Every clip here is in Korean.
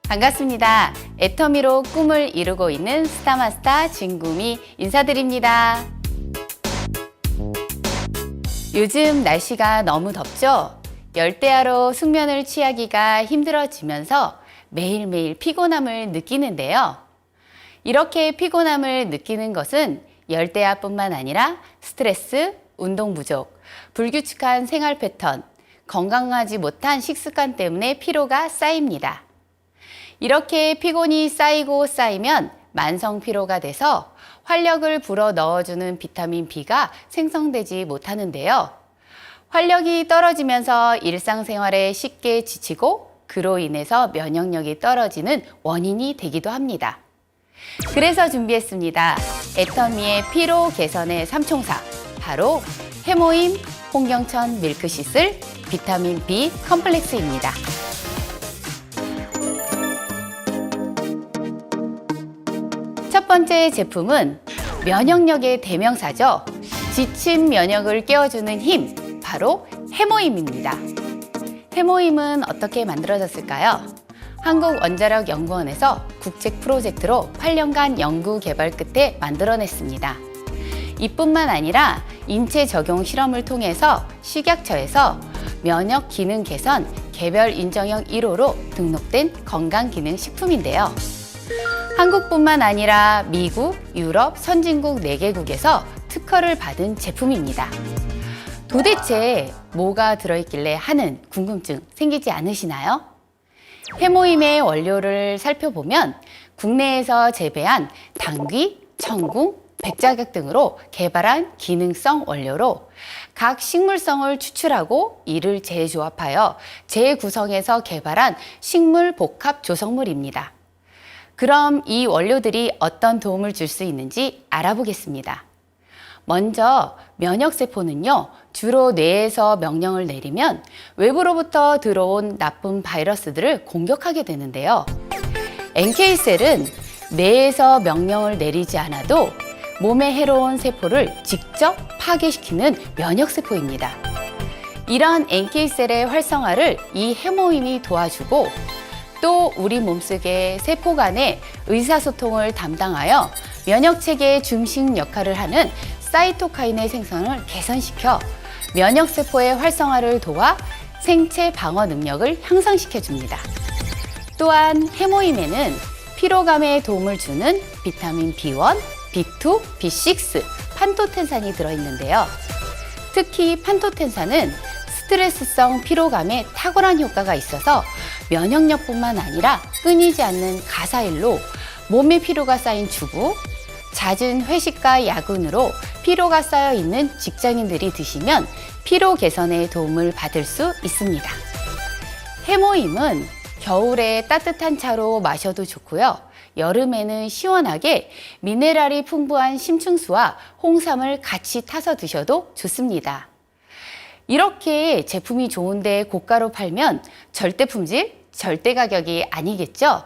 반갑습니다. 애터미로 꿈을 이루고 있는 스타마스터 진구미 인사드립니다. 요즘 날씨가 너무 덥죠? 열대야로 숙면을 취하기가 힘들어지면서 매일매일 피곤함을 느끼는데요. 이렇게 피곤함을 느끼는 것은 열대야뿐만 아니라 스트레스, 운동 부족, 불규칙한 생활 패턴, 건강하지 못한 식습관 때문에 피로가 쌓입니다. 이렇게 피곤이 쌓이고 쌓이면 만성 피로가 돼서 활력을 불어 넣어주는 비타민 B가 생성되지 못하는데요. 활력이 떨어지면서 일상생활에 쉽게 지치고 그로 인해서 면역력이 떨어지는 원인이 되기도 합니다. 그래서 준비했습니다. 애터미의 피로 개선의 삼총사, 바로 해모임, 홍경천 밀크시슬, 비타민 B 컴플렉스입니다. 첫 번째 제품은 면역력의 대명사죠. 지친 면역을 깨워주는 힘, 바로 해모임입니다. 해모임은 어떻게 만들어졌을까요? 한국원자력연구원에서 국책 프로젝트로 8년간 연구 개발 끝에 만들어냈습니다. 이뿐만 아니라 인체 적용 실험을 통해서 식약처에서 면역 기능 개선 개별 인정형 1호로 등록된 건강기능식품인데요. 한국뿐만 아니라 미국, 유럽, 선진국 4개국에서 특허를 받은 제품입니다. 도대체 뭐가 들어있길래 하는 궁금증 생기지 않으시나요? 해모임의 원료를 살펴보면 국내에서 재배한 당귀, 청궁, 백자격 등으로 개발한 기능성 원료로 각 식물성을 추출하고 이를 재조합하여 재구성해서 개발한 식물 복합 조성물입니다. 그럼 이 원료들이 어떤 도움을 줄 수 있는지 알아보겠습니다. 먼저 면역세포는요, 주로 뇌에서 명령을 내리면 외부로부터 들어온 나쁜 바이러스들을 공격하게 되는데요. NK셀은 뇌에서 명령을 내리지 않아도 몸에 해로운 세포를 직접 파괴시키는 면역세포입니다. 이런 NK셀의 활성화를 이 해모임이 도와주고 또 우리 몸속의 세포 간의 의사소통을 담당하여 면역체계의 중심 역할을 하는 사이토카인의 생성을 개선시켜 면역세포의 활성화를 도와 생체 방어 능력을 향상시켜줍니다. 또한 해모임에는 피로감에 도움을 주는 비타민 B1, B2, B6, 판토텐산이 들어있는데요. 특히 판토텐산은 스트레스성 피로감에 탁월한 효과가 있어서 면역력뿐만 아니라 끊이지 않는 가사일로 몸에 피로가 쌓인 주부, 잦은 회식과 야근으로 피로가 쌓여 있는 직장인들이 드시면 피로 개선에 도움을 받을 수 있습니다. 해모임은 겨울에 따뜻한 차로 마셔도 좋고요. 여름에는 시원하게 미네랄이 풍부한 심층수와 홍삼을 같이 타서 드셔도 좋습니다. 이렇게 제품이 좋은데 고가로 팔면 절대 품질, 절대 가격이 아니겠죠?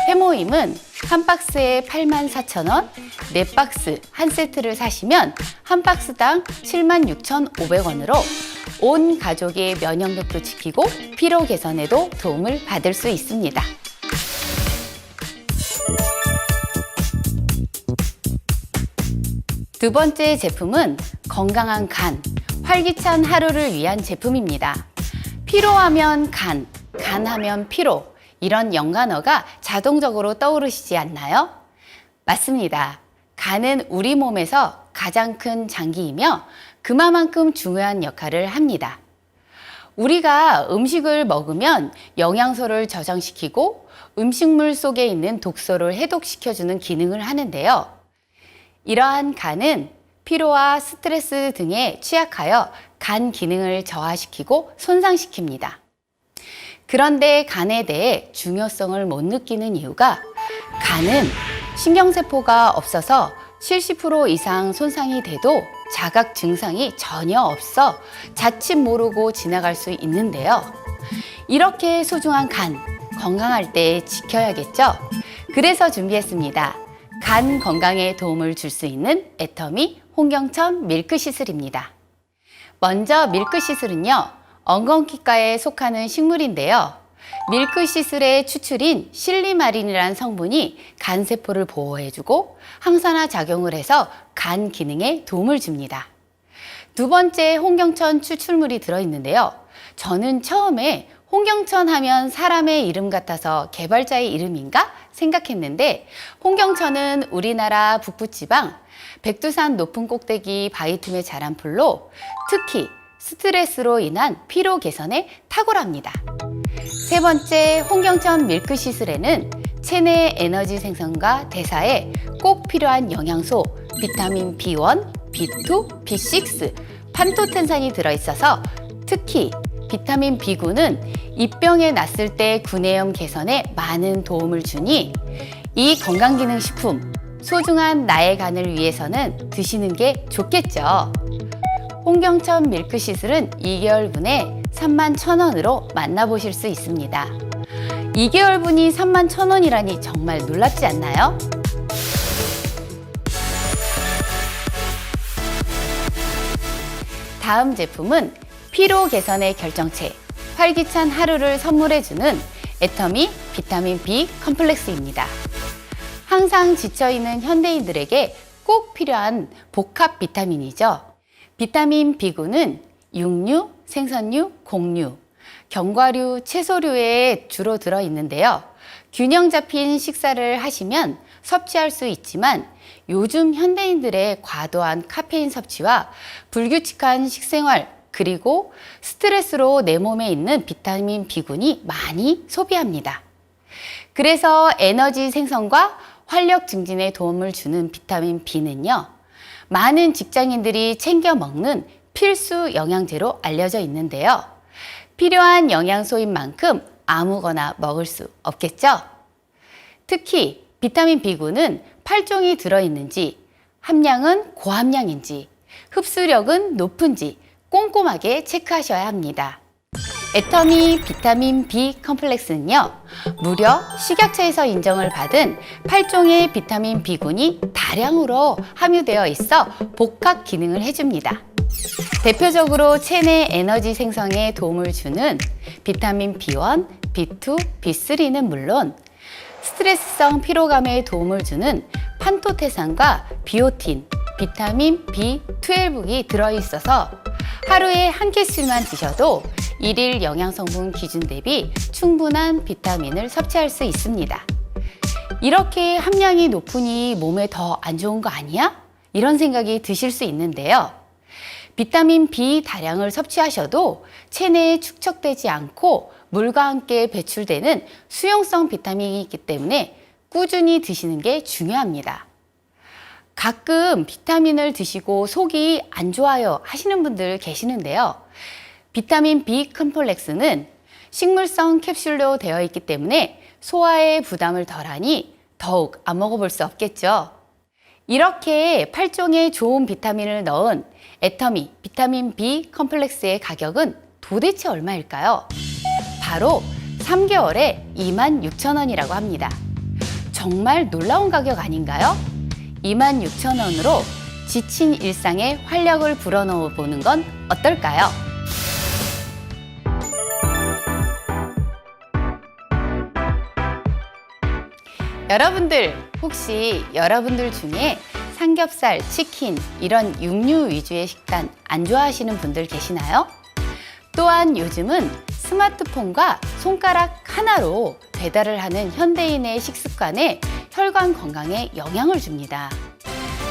해모임은 한 박스에 84,000원, 4박스 한 세트를 사시면 한 박스당 76,500원으로 온 가족의 면역력도 지키고 피로 개선에도 도움을 받을 수 있습니다. 두 번째 제품은 건강한 간, 활기찬 하루를 위한 제품입니다. 피로하면 간, 간하면 피로, 이런 연관어가 자동적으로 떠오르시지 않나요? 맞습니다. 간은 우리 몸에서 가장 큰 장기이며 그만큼 중요한 역할을 합니다. 우리가 음식을 먹으면 영양소를 저장시키고 음식물 속에 있는 독소를 해독시켜주는 기능을 하는데요. 이러한 간은 피로와 스트레스 등에 취약하여 간 기능을 저하시키고 손상시킵니다. 그런데 간에 대해 중요성을 못 느끼는 이유가 간은 신경세포가 없어서 70% 이상 손상이 돼도 자각 증상이 전혀 없어 자칫 모르고 지나갈 수 있는데요. 이렇게 소중한 간, 건강할 때 지켜야겠죠? 그래서 준비했습니다. 간 건강에 도움을 줄 수 있는 애터미 홍경천 밀크시슬입니다. 먼저 밀크시슬은요, 엉겅퀴과에 속하는 식물인데요. 밀크시슬의 추출인 실리마린이라는 성분이 간세포를 보호해주고 항산화 작용을 해서 간 기능에 도움을 줍니다. 두 번째, 홍경천 추출물이 들어있는데요. 저는 처음에 홍경천 하면 사람의 이름 같아서 개발자의 이름인가 생각했는데, 홍경천은 우리나라 북부지방 백두산 높은 꼭대기 바위틈에 자란 풀로 특히 스트레스로 인한 피로 개선에 탁월합니다. 세 번째, 홍경천 밀크시슬에는 체내 에너지 생성과 대사에 꼭 필요한 영양소 비타민 B1, B2, B6, 판토텐산이 들어있어서 특히 비타민 B9는 입병에 났을 때 구내염 개선에 많은 도움을 주니 이 건강기능식품 소중한 나의 간을 위해서는 드시는 게 좋겠죠. 홍경천 밀크시슬은 2개월분에 31,000원으로 만나보실 수 있습니다. 2개월분이 31,000원이라니 정말 놀랍지 않나요? 다음 제품은 피로 개선의 결정체, 활기찬 하루를 선물해주는 애터미 비타민 B 컴플렉스입니다. 항상 지쳐있는 현대인들에게 꼭 필요한 복합 비타민이죠. 비타민 B군은 육류, 생선류, 곡류, 견과류, 채소류에 주로 들어있는데요. 균형 잡힌 식사를 하시면 섭취할 수 있지만 요즘 현대인들의 과도한 카페인 섭취와 불규칙한 식생활, 그리고 스트레스로 내 몸에 있는 비타민 B군이 많이 소비합니다. 그래서 에너지 생성과 활력 증진에 도움을 주는 비타민 B는요, 많은 직장인들이 챙겨 먹는 필수 영양제로 알려져 있는데요. 필요한 영양소인 만큼 아무거나 먹을 수 없겠죠? 특히 비타민 B군은 8종이 들어있는지, 함량은 고함량인지, 흡수력은 높은지 꼼꼼하게 체크하셔야 합니다. 애터미 비타민 B 컴플렉스는요, 무려 식약처에서 인정을 받은 8종의 비타민 B군이 다량으로 함유되어 있어 복합 기능을 해줍니다. 대표적으로 체내 에너지 생성에 도움을 주는 비타민 B1, B2, B3는 물론 스트레스성 피로감에 도움을 주는 판토테산과 비오틴, 비타민 B12이 들어있어서 하루에 한 캡슐만 드셔도 일일 영양성분 기준 대비 충분한 비타민을 섭취할 수 있습니다. 이렇게 함량이 높으니 몸에 더 안 좋은 거 아니야? 이런 생각이 드실 수 있는데요. 비타민 B 다량을 섭취하셔도 체내에 축적되지 않고 물과 함께 배출되는 수용성 비타민이 있기 때문에 꾸준히 드시는 게 중요합니다. 가끔 비타민을 드시고 속이 안 좋아요 하시는 분들 계시는데요. 비타민 B 컴플렉스는 식물성 캡슐로 되어 있기 때문에 소화에 부담을 덜하니 더욱 안 먹어볼 수 없겠죠. 이렇게 8종의 좋은 비타민을 넣은 애터미 비타민 B 컴플렉스의 가격은 도대체 얼마일까요? 바로 3개월에 26,000원이라고 합니다. 정말 놀라운 가격 아닌가요? 26,000원으로 지친 일상에 활력을 불어넣어 보는 건 어떨까요? 여러분들, 혹시 여러분들 중에 삼겹살, 치킨 이런 육류 위주의 식단 안 좋아하시는 분들 계시나요? 또한 요즘은 스마트폰과 손가락 하나로 배달을 하는 현대인의 식습관에 혈관 건강에 영향을 줍니다.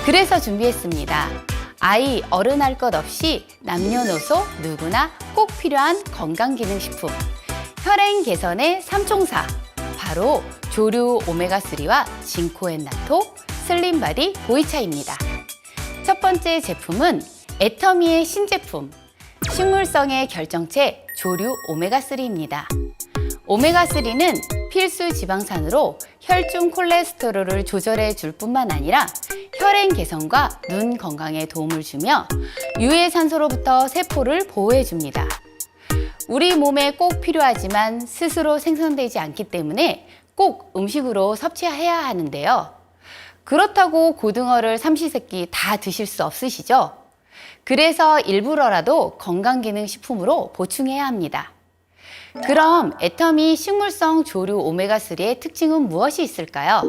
그래서 준비했습니다. 아이, 어른 할 것 없이 남녀노소 누구나 꼭 필요한 건강기능식품 혈행 개선의 삼총사, 바로 조류 오메가3와 징코엔나토, 슬림바디 보이차입니다. 첫 번째 제품은 애터미의 신제품 식물성의 결정체 조류 오메가3입니다. 오메가3는 필수 지방산으로 혈중 콜레스테롤을 조절해 줄 뿐만 아니라 혈행 개선과 눈 건강에 도움을 주며 유해 산소로부터 세포를 보호해 줍니다. 우리 몸에 꼭 필요하지만 스스로 생성되지 않기 때문에 꼭 음식으로 섭취해야 하는데요. 그렇다고 고등어를 삼시세끼 다 드실 수 없으시죠? 그래서 일부러라도 건강기능식품으로 보충해야 합니다. 그럼 애터미 식물성 조류 오메가3의 특징은 무엇이 있을까요?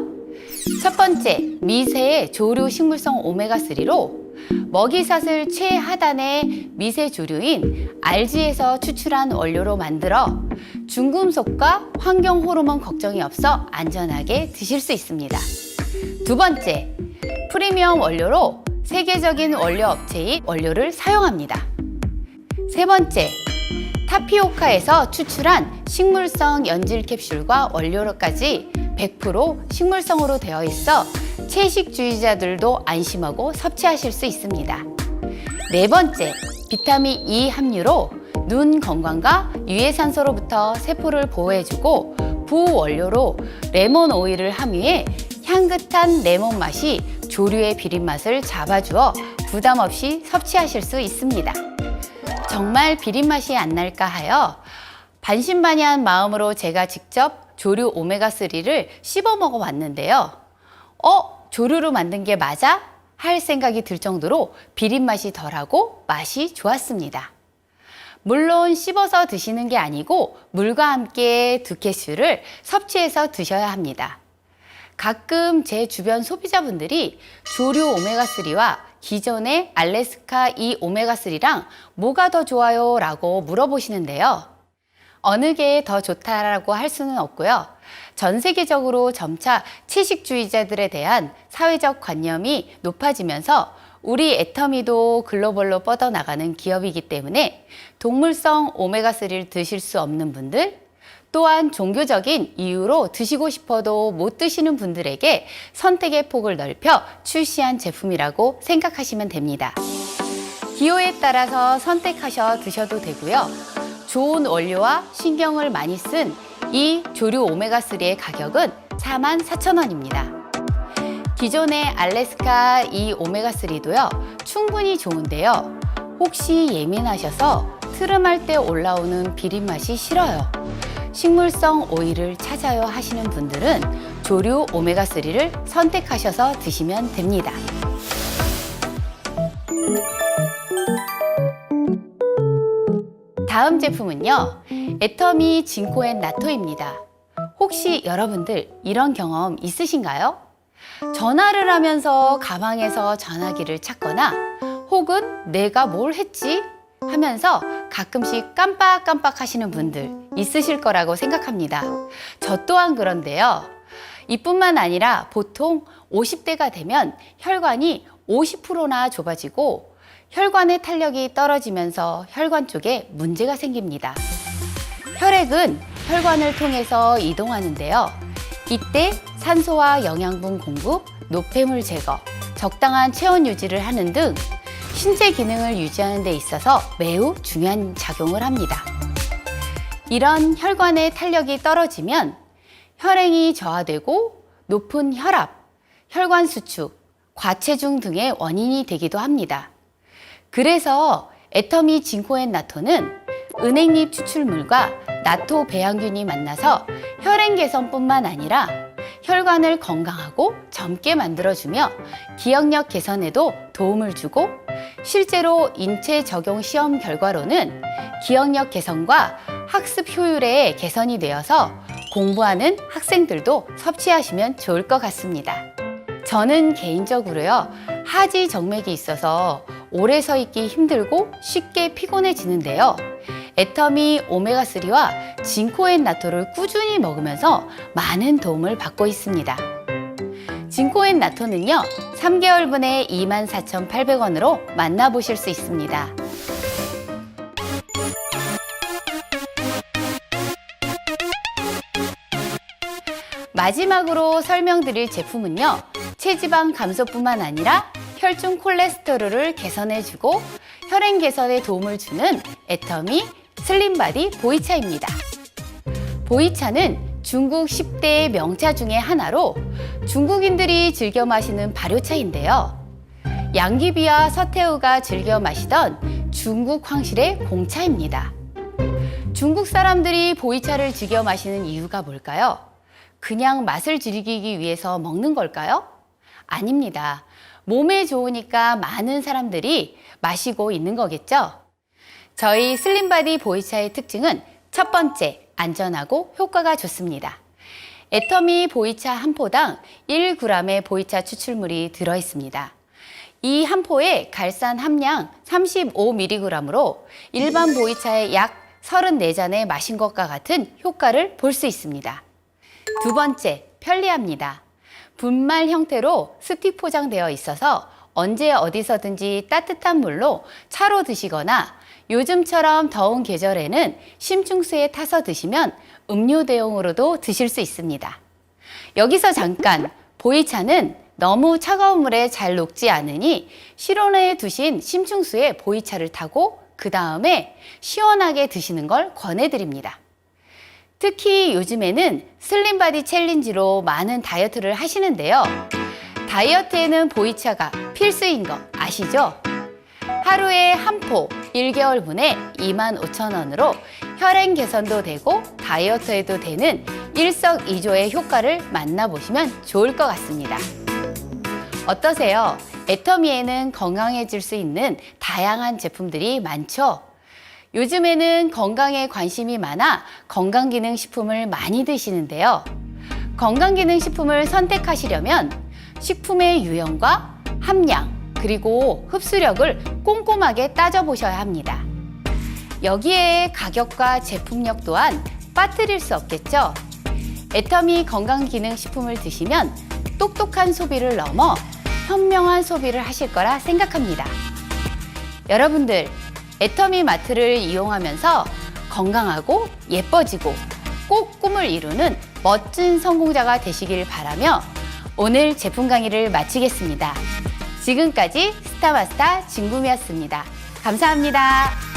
첫 번째, 미세의 조류 식물성 오메가3로 먹이사슬 최하단의 미세 조류인 알지에서 추출한 원료로 만들어 중금속과 환경 호르몬 걱정이 없어 안전하게 드실 수 있습니다. 두 번째, 프리미엄 원료로 세계적인 원료 업체의 원료를 사용합니다. 세 번째, 타피오카에서 추출한 식물성 연질 캡슐과 원료로까지 100% 식물성으로 되어 있어 채식주의자들도 안심하고 섭취하실 수 있습니다. 네 번째, 비타민 E 함유로 눈 건강과 유해산소로부터 세포를 보호해주고 부원료로 레몬 오일을 함유해 향긋한 레몬 맛이 조류의 비린 맛을 잡아주어 부담 없이 섭취하실 수 있습니다. 정말 비린 맛이 안 날까 하여 반신반의한 마음으로 제가 직접 조류 오메가3를 씹어 먹어 봤는데요. 조류로 만든 게 맞아? 할 생각이 들 정도로 비린 맛이 덜하고 맛이 좋았습니다. 물론 씹어서 드시는 게 아니고 물과 함께 2캡슐을 섭취해서 드셔야 합니다. 가끔 제 주변 소비자분들이 조류 오메가3와 기존의 알래스카 이 오메가3랑 뭐가 더 좋아요? 라고 물어보시는데요. 어느 게 더 좋다라고 할 수는 없고요. 전 세계적으로 점차 채식주의자들에 대한 사회적 관념이 높아지면서 우리 애터미도 글로벌로 뻗어나가는 기업이기 때문에 동물성 오메가3를 드실 수 없는 분들, 또한 종교적인 이유로 드시고 싶어도 못 드시는 분들에게 선택의 폭을 넓혀 출시한 제품이라고 생각하시면 됩니다. 기호에 따라서 선택하셔 드셔도 되고요. 좋은 원료와 신경을 많이 쓴 이 조류 오메가3의 가격은 44,000원입니다. 기존의 알래스카 이 오메가3도요, 충분히 좋은데요. 혹시 예민하셔서 트름할 때 올라오는 비린맛이 싫어요. 식물성 오일을 찾아요 하시는 분들은 조류 오메가3를 선택하셔서 드시면 됩니다. 다음 제품은요, 애터미 진코엔 나토입니다. 혹시 여러분들 이런 경험 있으신가요? 전화를 하면서 가방에서 전화기를 찾거나 혹은 내가 뭘 했지? 하면서 가끔씩 깜빡깜빡 하시는 분들 있으실 거라고 생각합니다. 저 또한 그런데요. 이뿐만 아니라 보통 50대가 되면 혈관이 50%나 좁아지고 혈관의 탄력이 떨어지면서 혈관 쪽에 문제가 생깁니다. 혈액은 혈관을 통해서 이동하는데요. 이때 산소와 영양분 공급, 노폐물 제거, 적당한 체온 유지를 하는 등 신체 기능을 유지하는 데 있어서 매우 중요한 작용을 합니다. 이런 혈관의 탄력이 떨어지면 혈행이 저하되고 높은 혈압, 혈관 수축, 과체중 등의 원인이 되기도 합니다. 그래서 애터미 진코엔 나토는 은행잎 추출물과 나토 배양균이 만나서 혈행 개선뿐만 아니라 혈관을 건강하고 젊게 만들어주며 기억력 개선에도 도움을 주고 실제로 인체 적용 시험 결과로는 기억력 개선과 학습 효율의 개선이 되어서 공부하는 학생들도 섭취하시면 좋을 것 같습니다. 저는 개인적으로요, 하지 정맥이 있어서 오래 서 있기 힘들고 쉽게 피곤해지는데요. 애터미 오메가3와 진코엔 나토를 꾸준히 먹으면서 많은 도움을 받고 있습니다. 진코엔 나토는요, 3개월분에 24,800원으로 만나보실 수 있습니다. 마지막으로 설명드릴 제품은요, 체지방 감소뿐만 아니라 혈중 콜레스테롤을 개선해주고 혈행 개선에 도움을 주는 애터미 슬림바디 보이차입니다. 보이차는 중국 10대 명차 중에 하나로 중국인들이 즐겨 마시는 발효차인데요. 양귀비와 서태후가 즐겨 마시던 중국 황실의 공차입니다. 중국 사람들이 보이차를 즐겨 마시는 이유가 뭘까요? 그냥 맛을 즐기기 위해서 먹는 걸까요? 아닙니다. 몸에 좋으니까 많은 사람들이 마시고 있는 거겠죠? 저희 슬림바디 보이차의 특징은 첫 번째, 안전하고 효과가 좋습니다. 애터미 보이차 한 포당 1g의 보이차 추출물이 들어있습니다. 이 한 포의 갈산 함량 35mg으로 일반 보이차의 약 34잔에 마신 것과 같은 효과를 볼 수 있습니다. 두 번째, 편리합니다. 분말 형태로 스틱 포장되어 있어서 언제 어디서든지 따뜻한 물로 차로 드시거나 요즘처럼 더운 계절에는 심층수에 타서 드시면 음료 대용으로도 드실 수 있습니다. 여기서 잠깐, 보이차는 너무 차가운 물에 잘 녹지 않으니 실온에 두신 심층수에 보이차를 타고 그 다음에 시원하게 드시는 걸 권해드립니다. 특히 요즘에는 슬림바디 챌린지로 많은 다이어트를 하시는데요. 다이어트에는 보이차가 필수인 거 아시죠? 하루에 한 포 1개월분에 25,000원으로 혈행 개선도 되고 다이어트에도 되는 일석이조의 효과를 만나보시면 좋을 것 같습니다. 어떠세요? 애터미에는 건강해질 수 있는 다양한 제품들이 많죠? 요즘에는 건강에 관심이 많아 건강기능식품을 많이 드시는데요. 건강기능식품을 선택하시려면 식품의 유형과 함량, 그리고 흡수력을 꼼꼼하게 따져보셔야 합니다. 여기에 가격과 제품력 또한 빠뜨릴 수 없겠죠? 애터미 건강기능식품을 드시면 똑똑한 소비를 넘어 현명한 소비를 하실 거라 생각합니다. 여러분들, 애터미 마트를 이용하면서 건강하고 예뻐지고 꼭 꿈을 이루는 멋진 성공자가 되시길 바라며 오늘 제품 강의를 마치겠습니다. 지금까지 스타마스터 진구미였습니다. 감사합니다.